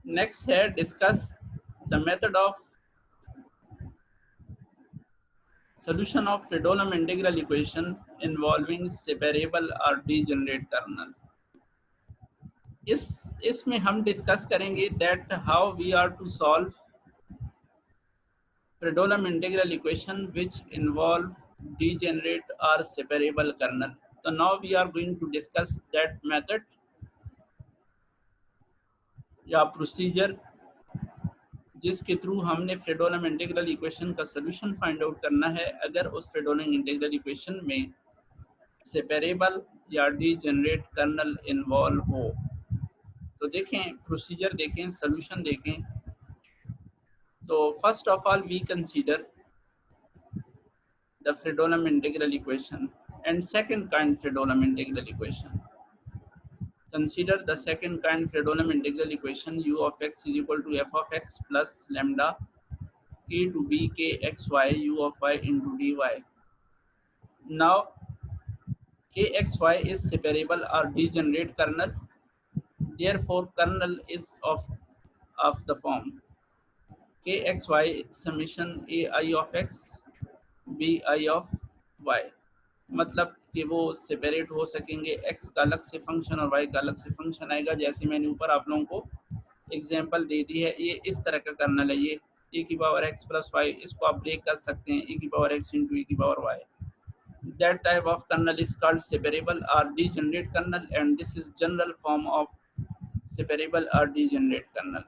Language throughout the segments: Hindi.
नेक्स्ट है discuss the method of solution of Fredholm integral equation involving separable or degenerate kernel. इसमें हम डिस्कस करेंगे that how we are to solve Fredholm integral equation which involve degenerate or separable kernel. So now we are going to discuss that method या प्रोसीजर जिसके थ्रू हमने फ्रेडोलम इंटीग्रल इक्वेशन का सोल्यूशन फाइंड आउट करना है अगर उस फ्रेडोलम इंटीग्रल इक्वेशन में सेपरेबल या डीजेनरेट कर्नल इन्वॉल्व हो। तो देखें प्रोसीजर, देखें सोल्यूशन देखें। तो first of all we consider the Fredholm integral equation and second kind Fredholm integral equation. Consider the second kind Fredholm integral equation u of x is equal to f of x plus lambda e to b k x y u of y into dy. Now k x y is separable or degenerate kernel. Therefore, kernel is of the form k x y summation a I of x b I of y. मतलब कि वो सेपरेट हो सकेंगे, x का अलग से फंक्शन और y का अलग से फंक्शन आएगा। जैसे मैंने ऊपर आप लोगों को एग्जांपल दे दी है, ये इस तरह का कर्नल है, ये e की पावर x प्लस वाई, इसको आप ब्रेक कर सकते हैं e की पावर x इंटू e की power y. That type of kernel is called separable or degenerate kernel, and this is general form of separable or degenerate kernel.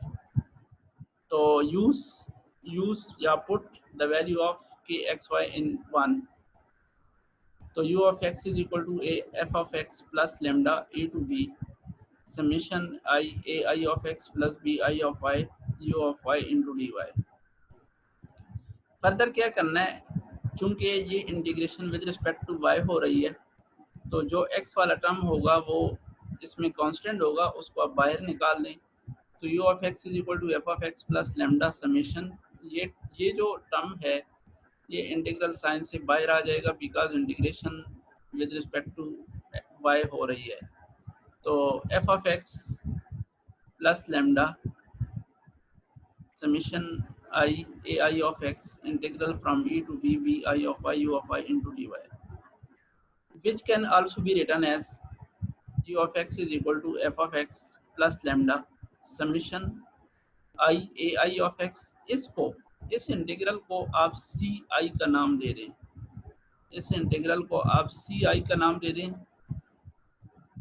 So use या put the value of kxy in 1. तो u of x is equal to a f of x plus lambda e to b summation I a I of x plus b I of y u of y into dy. Further क्या करना है, चूंकि ये integration with respect to y हो रही है, तो जो x वाला टर्म होगा वो इसमें कांस्टेंट होगा, उसको आप बाहर निकाल दें। तो u of x is equal to f of x plus lambda summation, ये जो टर्म है ये इंटीग्रल साइन से बाहर आ जाएगा because integration with respect to y हो रही है। तो f of x plus lambda summation I a I of x integral from e to b b I of y u of y into dy, which can also be written as u of x is equal to f of x plus lambda summation I a I of x। इसको, इस इंटीग्रल को आप सी आई का नाम दे दें, इस इंटीग्रल को आप सी आई का नाम दे दें,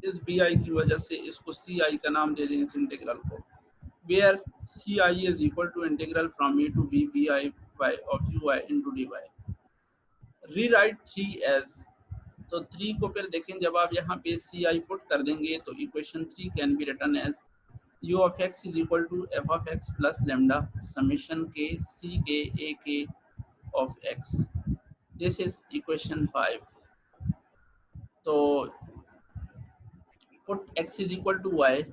इस बी आई की वजह से इसको सी आई का नाम दे दें इस इंटीग्रल को, where ci is equal to integral from e to b bi by of ui into dy. Rewrite 3 as, तो 3 को फिर देखें जब आप यहाँ पे ci पुट कर देंगे तो equation 3 can be written as u of x is equal to f of x plus lambda summation k c k a k of x. This is equation 5. तो put x is equal to y,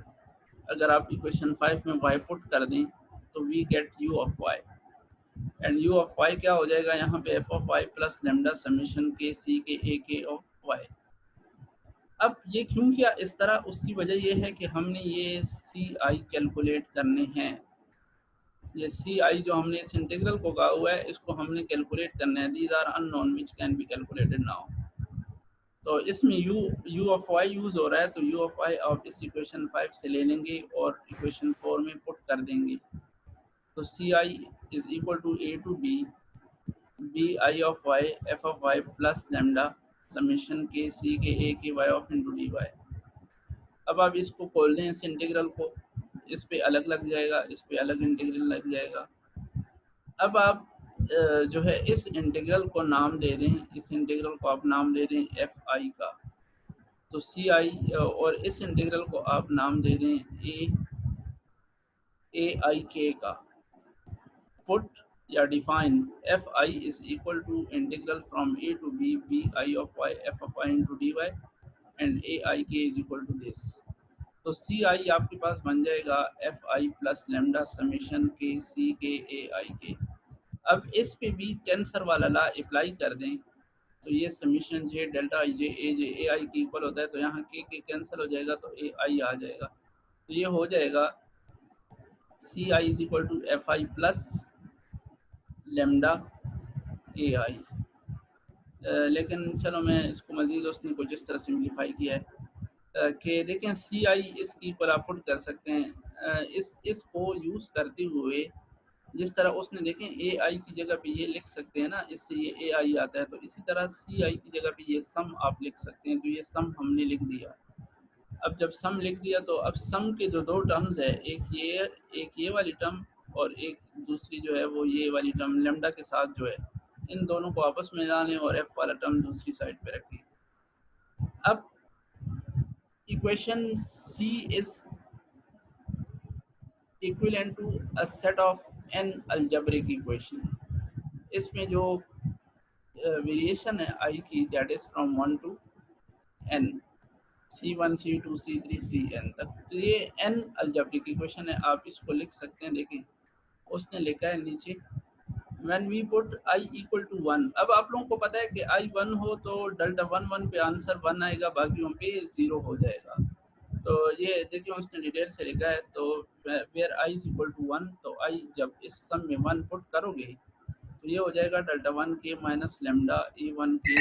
अगर आप इक्वेशन 5 में y पुट कर दें तो we get u of y, and u of y क्या हो जाएगा यहाँ पे f of y plus lambda summation k c k a k of y। अब ये क्यों किया इस तरह, उसकी वजह ये है कि हमने ये ci कैलकुलेट करने हैं। ये ci जो हमने इस इंटीग्रल को कहा हुआ है इसको हमने कैलकुलेट करना है। These are unknown which can be calculated now. तो इसमें u ऑफ y यूज हो रहा है, तो u ऑफ y आप इस इक्वेशन 5 से ले लेंगे और इक्वेशन 4 में पुट कर देंगे। तो ci is equal to a to b b I of y f of y plus lambda summation k c k a k y of into D y. अब आप इसको खोल दें इस इंटीग्रल को, इस पे अलग लग जाएगा, इस पे अलग इंटीग्रल लग जाएगा। अब आप जो है इस इंटीग्रल को नाम दे दें, इस इंटीग्रल को आप नाम दे दें एफ आई का, तो सी आई, और इस इंटीग्रल को आप नाम दे दें ए आई के का। पुट या define F I is equal to integral from A to B B I of Y F of Y into D Y and A I K is equal to this. तो सी आई आपके पास बन जाएगा F I plus lambda summation के सी के ए आई के। अब इस पे भी टेंसर वाला ला अप्लाई कर दें तो ये summation J delta I J A I के इक्वल होता है, तो यहाँ के कैंसिल हो जाएगा तो ए आई आ जाएगा। तो ये हो जाएगा C I is equal to F I plus lambda A I. लेकिन चलो मैं इसको मज़ीद उसने कुछ इस तरह सिंप्लीफाई किया है कि देखें सी आई इसकी ऊपर आप पुट कर सकते हैं इसको यूज़ करते हुए जिस तरह उसने देखें ए आई की जगह पे ये लिख सकते हैं ना, इससे ये ए आई आता है, तो इसी तरह सी आई की जगह पे ये सम आप लिख सकते हैं। तो ये सम हमने लिख दिया। अब जब सम लिख दिया तो अब सम के जो दो टर्म्स है, एक ये वाली टर्म और एक दूसरी जो है वो ये वाली टर्म लेमडा के साथ जो है, इन दोनों को आपस में मिला लें और एफ वाला टर्म दूसरी साइड पे रखें। अब equation C is equivalent to a set of n algebraic equation. इसमें जो वेरिएशन है आई की, that is from 1 to n, C1 C2 C3 Cn तक। तो ये n अलजेब्रिक इक्वेशन है, आप इसको लिख सकते हैं। देखें उसने लिखा है नीचे when we put I equal to 1। अब आप लोगों को पता है कि I 1 हो तो डेल्टा 1 1 पे आंसर 1 आएगा, बाकियों पे 0 हो जाएगा। तो ये देखिए उसने डिटेल से लिखा है। तो where I is equal to 1, तो I जब इस सम में 1 पुट करोगे तो ये हो जाएगा डेल्टा 1 के माइनस लेमडा ए 1 के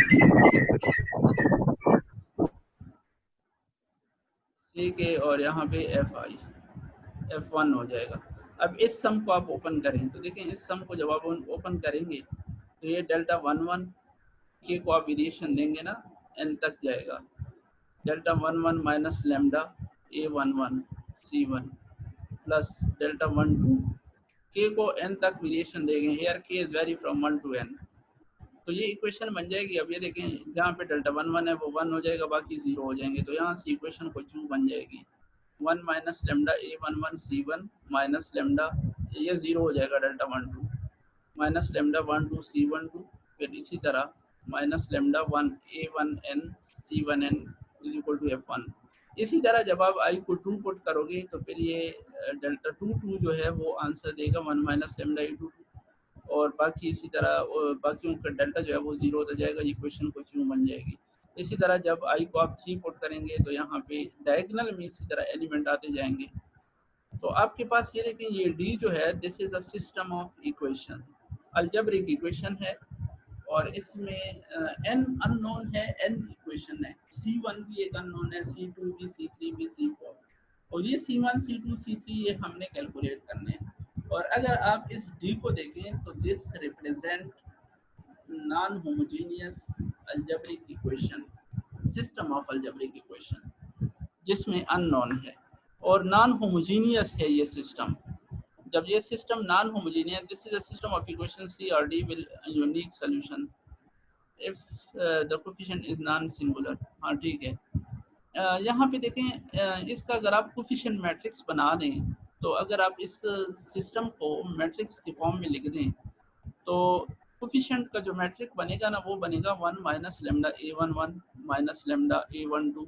सी के, और यहाँ पे एफ आई एफ 1 हो जाएगा। अब इस सम को आप ओपन करें तो देखें इस सम को जब आप ओपन करेंगे तो ये डेल्टा 1 1 के को आप वेरिएशन देंगे ना, एन तक जाएगा। Delta 1 1 minus lambda A 1 1 C 1 plus delta 1 2 के को एन तक वेरिएशन देंगे। Here k is vary from 1 to n. तो ये इक्वेशन बन जाएगी। अब ये देखें जहाँ पे डेल्टा 1 1 है वो 1 हो जाएगा, बाकी 0 हो जाएंगे। तो यहाँ से इक्वेशन को चू बन जाएगी 1 minus lambda A 1 1 C 1 minus lambda, ये 0 हो जाएगा डेल्टा 1 2 माइनस लेमडा 1 2 सी 1 2, फिर इसी तरह minus lambda 1 a 1 n c 1 n is equal to f 1। इसी तरह जब आप आई को 2 पुट करोगे तो फिर ये डेल्टा 2 2 जो है वो आंसर देगा 1 माइनस लेमडा ए 2 और बाकी इसी तरह बाकियों का डेल्टा जो है वो 0 हो जाएगा। इक्वेशन को क्यों बन जाएगी। इसी तरह जब आई को आप 3 पुट करेंगे तो यहाँ पे डायगोनल में इसी तरह एलिमेंट आते जाएंगे। तो आपके पास ये देखें ये डी जो है this is a system of equation, algebraic equation है और इसमें एन अननोन है, एन इक्वेशन है। C1 भी एक अननोन है, C2 भी, C3 भी, C4, और ये C1 C2 C3 ये हमने कैलकुलेट करने हैं। और अगर आप इस डी को देखें तो this represent non homogeneous algebraic equation, system of algebraic equation जिसमें अननोन है और नॉन होमोजेनियस है ये सिस्टम। जब ये system non homogeneous, this is a system of equation C और D will unique solution if the coefficient is non singular. हाँ ठीक है। यहाँ पे देखें इसका अगर आप कोफिशिएंट मैट्रिक्स बना दें तो अगर आप इस सिस्टम को मैट्रिक्स के फॉर्म में लिख दें तो कोफिशिएंट का जो मैट्रिक बनेगा ना वो बनेगा 1 minus lambda A 1 1 minus lambda A 1 2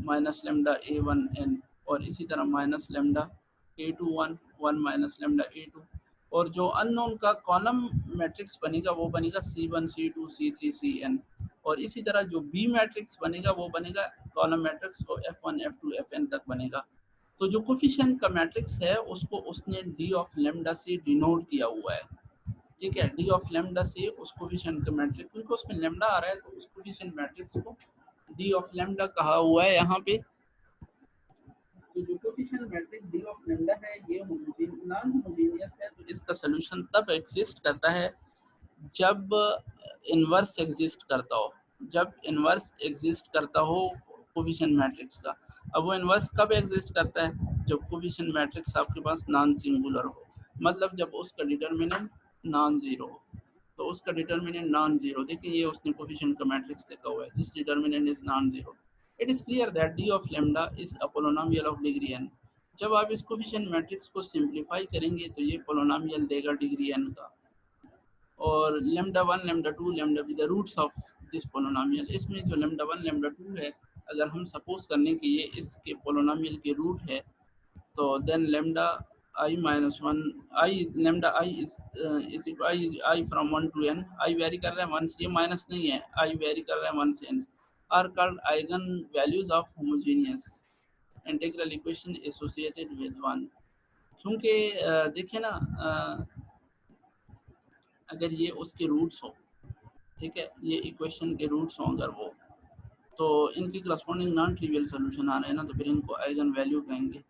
minus lambda A 1 N और इसी तरह minus lambda A 2 1 1 minus lambda A 2, और जो अननोन का कॉलम मैट्रिक्स बनेगा वो बनेगा C1 C2 C3 Cn, और इसी तरह जो बी मैट्रिक्स बनेगा वो बनेगा कॉलम मैट्रिक्स को F1 F2 Fn तक बनेगा। तो जो कोफिशिएंट का मैट्रिक्स है उसको उसने डी ऑफ लेमडा से डिनोट किया हुआ है। ठीक है, डी ऑफ लेमडा से उस कोफिशिएंट का मैट्रिक्स, क्योंकि उसमें लेमडा आ रहा है तो उस कोफिशिएंट मैट्रिक्स को डी ऑफ लेमडा कहा हुआ है यहाँ पे। तो जो coefficient matrix D of lambda है ये नॉन होमोजेनियस है, तो इसका सॉल्यूशन तब एग्जिस्ट करता है जब इन्वर्स एग्जिस्ट करता हो, जब इन्वर्स एग्जिस्ट करता हो कोफिशिएंट मैट्रिक्स का। अब वो इन्वर्स कब एग्जिस्ट करता है, जब कोफिशिएंट मैट्रिक्स आपके पास नॉन सिंगुलर हो, मतलब जब उसका डिटर्मिनेंट नॉन जीरो हो। तो उसका डिटर्मिनेंट नॉन जीरो, देखिए ये उसने कोफिशिएंट का मैट्रिक्स लिखा हुआ है, this determinant is non zero. It is clear that D of lambda is a polynomial of degree n। जब आप इस कोफिशिएंट मैट्रिक्स को सिंप्लीफाई करेंगे तो ये पोलिनोमियल देगा डिग्री n का, और lambda 1 lambda 2 lambda be the roots of this polynomial. इसमें जो लेमडा 1 लेमडा 2 है, अगर हम सपोज करने कि ये इसके पोलिनोमियल के रूट है तो then lambda I minus 1 i lambda i is i from 1 to n, i vary कर रहा है 1 से, ये माइनस नहीं है, आई वेरी कर रहा है 1 से n, are called eigen values of homogeneous integral equation associated with 1। क्योंकि देखिए ना, अगर ये उसके रूट्स हो, ठीक है, ये इक्वेशन के रूट्स हों अगर वो, तो इनकी करस्पॉन्डिंग नॉन ट्रिवियल सोल्यूशन आ रहे हैं ना, तो फिर इनको आइगन वैल्यू कहेंगे।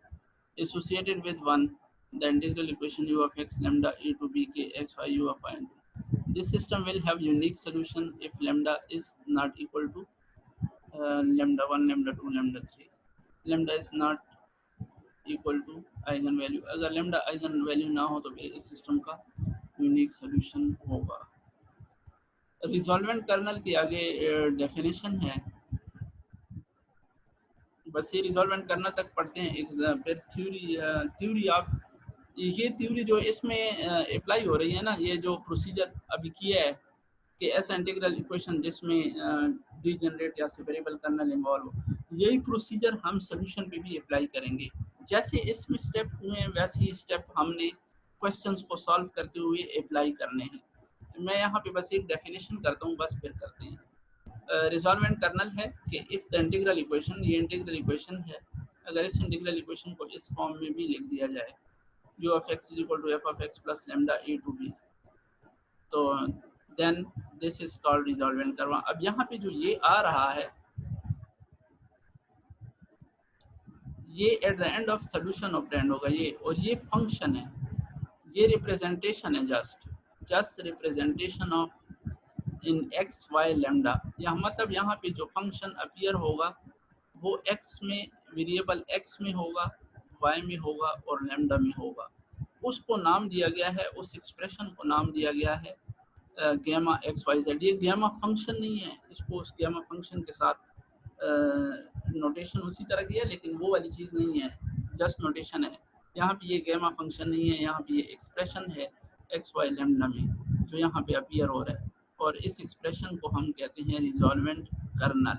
Associated with one the integral equation u of x lambda e to b k x y u of y into. This system will have unique solution if lambda is not equal to lambda 1, lambda 2, lambda 3. Lambda is not equal to eigen value, अगर lambda आइगन वैल्यू ना हो तो फिर इस सिस्टम का यूनिक सोल्यूशन होगा। रिजॉल्वेंट कर्नल की आगे डेफिनेशन है, बस ये रिजॉल्वेंट करना तक पढ़ते हैं। फिर थ्योरी आप, ये थ्योरी जो इसमें अप्लाई हो रही है ना, ये जो प्रोसीजर अभी किया है कि ऐसा इंटीग्रल इक्वेशन जिसमें डीजनरेट या सेपरेबल कर्नल इन्वॉल्व हो, यही प्रोसीजर हम सोल्यूशन पे भी अप्लाई करेंगे। जैसे इसमें स्टेप हुए हैं वैसे ही स्टेप हमने क्वेश्चंस को सॉल्व करते हुए अप्लाई करने हैं। मैं यहाँ पे बस एक डेफिनेशन करता हूँ, बस फिर करते हैं। रिजॉल्वेंट कर्नल है कि इफ द इंटीग्रल इक्वेशन, ये इंटीग्रल इक्वेशन है, अगर इस इंटीग्रल इक्वेशन को इस फॉर्म में भी लिख दिया जाए u of x is equal to f of x plus lambda e to b, तो then this is called resolvent curve. अब यहाँ पे जो ये आ रहा है, ये at the end of solution obtained होगा ये, और ये फंक्शन है, ये रिप्रेजेंटेशन है, just representation of in X Y lambda. यहाँ मतलब यहाँ पे जो फंक्शन अपीयर होगा वो एक्स में, वेरिएबल एक्स में होगा, वाई में होगा और लैम्डा में होगा। उसको नाम दिया गया है, उस एक्सप्रेशन को नाम दिया गया है गैमा एक्स वाई जेड। ये गैमा फंक्शन नहीं है, इसको उस गैमा फंक्शन के साथ नोटेशन उसी तरह की है, लेकिन वो वाली चीज़ नहीं है, जस्ट नोटेशन है। यहाँ पे ये गैमा फंक्शन नहीं है, यहाँ पे ये एक्सप्रेशन है एक्स वाई लैम्डा में जो यहाँ पे अपीयर हो रहा है, और इस एक्सप्रेशन को हम कहते हैं रिजॉल्वेंट कर्नल।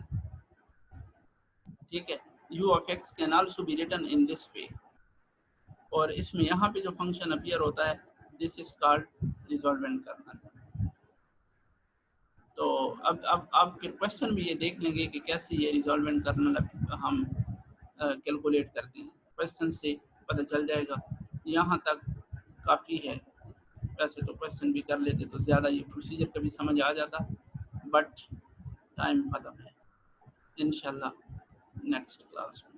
ठीक है, u of x can also be written in this way, और इसमें यहाँ पे जो फंक्शन अपीयर होता है this is called resolvent kernel. तो अब फिर क्वेश्चन भी ये देख लेंगे कि कैसे ये रिजॉल्वेंट कर्नल हम कैलकुलेट करते हैं, क्वेश्चन से पता चल जाएगा। यहाँ तक काफ़ी है, वैसे तो क्वेश्चन भी कर लेते तो ज़्यादा ये प्रोसीजर कभी समझ आ जाता, बट टाइम ख़त्म है। इंशाल्लाह नेक्स्ट क्लास में